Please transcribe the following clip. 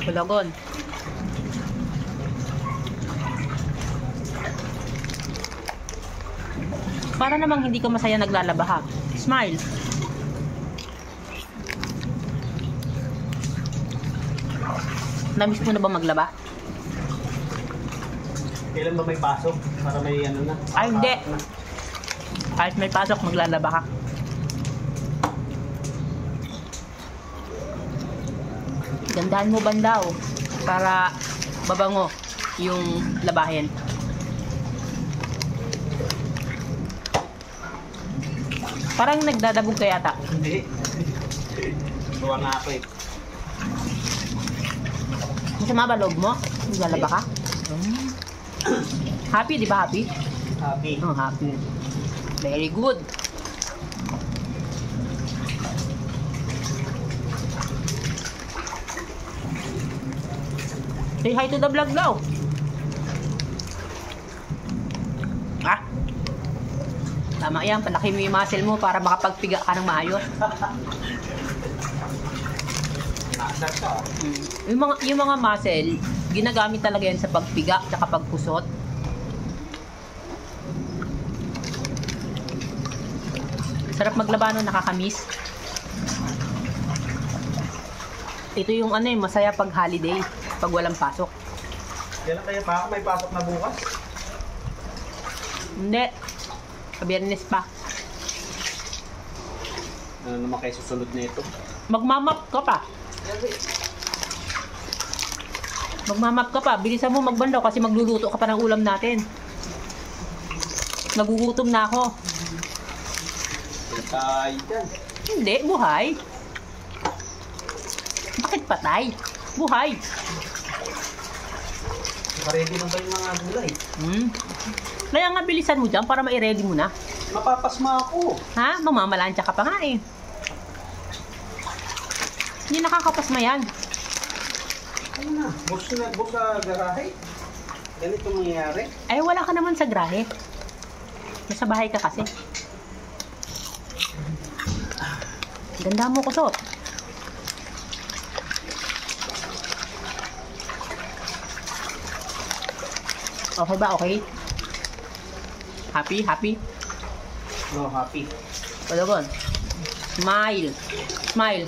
Kulagon. Para namang hindi ka masaya naglalaba ha. Smile. Namiss mo na ba maglaba? Kailan ba may pasok? Para may ano na? Ay, hindi. Kahit may pasok, maglalaba ka. Gandahan mo bandaw para babango yung labahin. Parang nagdadabog ka yata. Hindi. Tuwa nga ako eh. Masama ba loob mo? Naglalaba ka? Happy, di ba happy? Happy. Oh, happy. Very good. Say hi to the vlog daw. Ah. Tama yan, palaki mo yung muscle mo para makapagpiga ka ng maayos. Nasar ka. Yung mga muscle, ginagamit talaga yan sa pagpiga at pagpusot. Sarap maglaba no, nakakamiss. Ito yung ano masaya pag holiday, pag walang pasok. Kailan kaya pa ako may pasok na bukas? Hindi. Biyernes pa. Ano naman kayo susunod na ito? Magmamap ka pa. Magmamap ka pa. Bilisan mo magbandaw kasi magluluto ka pa ng ulam natin. Nagugutom na ako. Patay dyan. Hindi, buhay. Bakit patay? Buhay. Nakaready na ba yung mga gulay? Kaya nga bilisan mo dyan para ma-ready mo na. Mapapasma ako. Ha? Mamamalansya ka pa nga eh. Hindi nakakapasma yan. Ano na? Bus sa garahe? Ganito mangyayari? Ay, wala ka naman sa grahe. Nasa bahay ka kasi. Ganda mo, kusot. Okay ba? Okay? Happy? Happy? No, happy. Palagon. Smile. Smile.